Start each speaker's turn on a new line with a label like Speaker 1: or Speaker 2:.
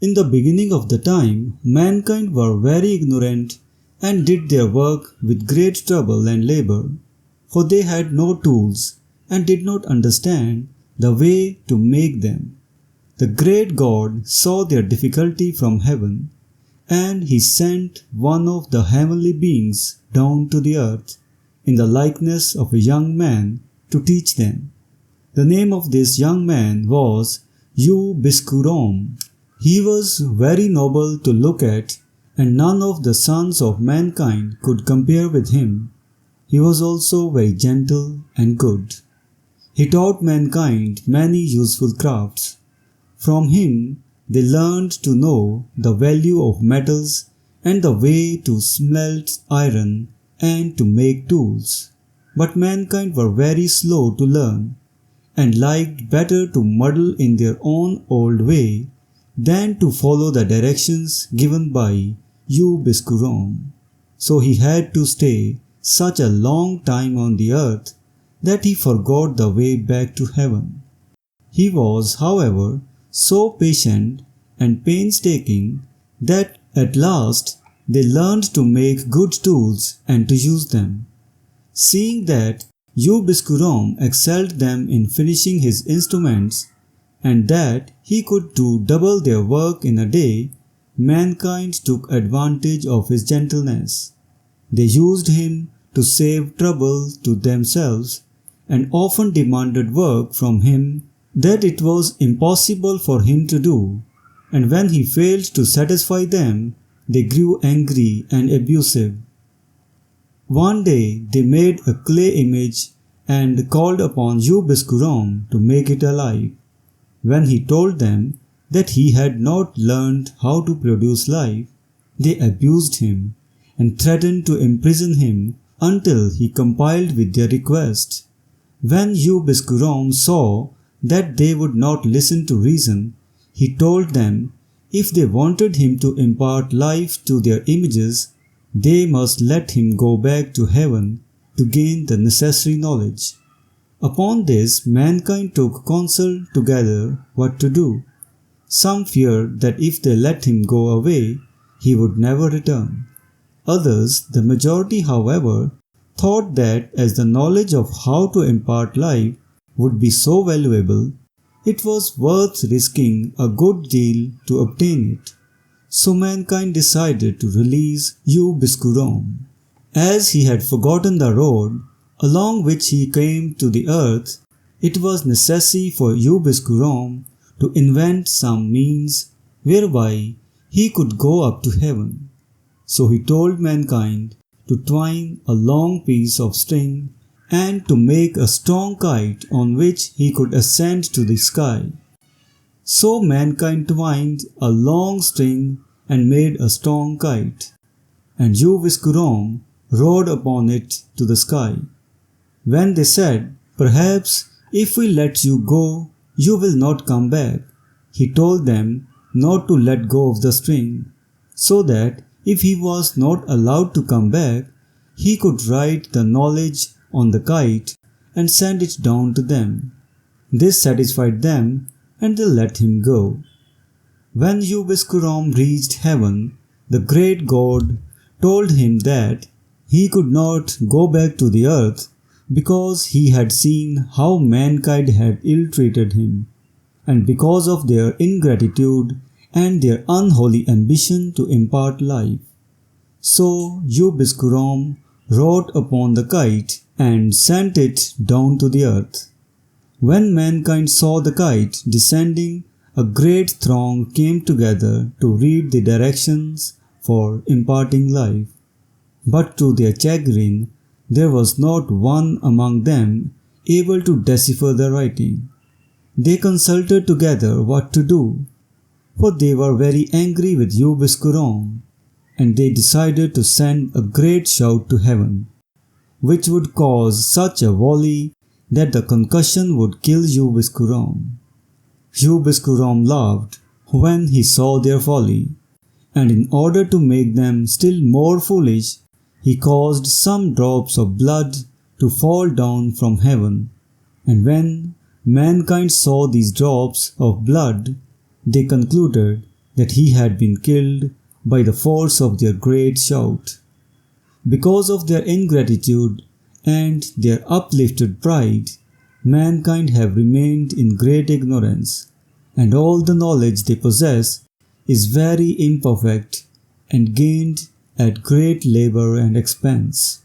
Speaker 1: In the beginning of the time, mankind were very ignorant and did their work with great trouble and labor, for they had no tools and did not understand the way to make them. The great God saw their difficulty from heaven, and he sent one of the heavenly beings down to the earth in the likeness of a young man to teach them. The name of this young man was Biskurom. He was very noble to look at, and none of the sons of mankind could compare with him. He was also very gentle and good. He taught mankind many useful crafts. From him they learned to know the value of metals and the way to smelt iron and to make tools. But mankind were very slow to learn, and liked better to muddle in their own old way than to follow the directions given by Biskurom. So he had to stay such a long time on the earth that he forgot the way back to heaven. He was, however, so patient and painstaking that at last they learned to make good tools and to use them. Seeing that Biskurom excelled them in finishing his instruments, and that he could do double their work in a day, mankind took advantage of his gentleness. They used him to save trouble to themselves, and often demanded work from him that it was impossible for him to do, and when he failed to satisfy them, they grew angry and abusive. One day they made a clay image and called upon Biskurom to make it alive. When he told them that he had not learned how to produce life, they abused him and threatened to imprison him until he complied with their request. When Biskurom saw that they would not listen to reason, he told them if they wanted him to impart life to their images, they must let him go back to heaven to gain the necessary knowledge. Upon this, mankind took counsel together what to do. Some feared that if they let him go away, he would never return. Others, the majority however, thought that as the knowledge of how to impart life would be so valuable, it was worth risking a good deal to obtain it. So mankind decided to release Biskurom. As he had forgotten the road along which he came to the earth, it was necessary for Biskurom to invent some means whereby he could go up to heaven. So he told mankind to twine a long piece of string and to make a strong kite on which he could ascend to the sky. So mankind twined a long string and made a strong kite, and Biskurom rode upon it to the sky. When they said, "Perhaps if we let you go, you will not come back," he told them not to let go of the string, so that if he was not allowed to come back, he could write the knowledge on the kite and send it down to them. This satisfied them, and they let him go. When Biskurom reached heaven, the great God told him that he could not go back to the earth because he had seen how mankind had ill-treated him, and because of their ingratitude and their unholy ambition to impart life. So Biskurom wrote upon the kite and sent it down to the earth. When mankind saw the kite descending, a great throng came together to read the directions for imparting life. But to their chagrin, there was not one among them able to decipher the writing. They consulted together what to do, for they were very angry with Biskurom, and they decided to send a great shout to heaven, which would cause such a volley that the concussion would kill Biskurom. Biskurom laughed when he saw their folly, and in order to make them still more foolish, he caused some drops of blood to fall down from heaven. And when mankind saw these drops of blood, they concluded that he had been killed by the force of their great shout. Because of their ingratitude and their uplifted pride, mankind have remained in great ignorance, and all the knowledge they possess is very imperfect and gained at great labor and expense.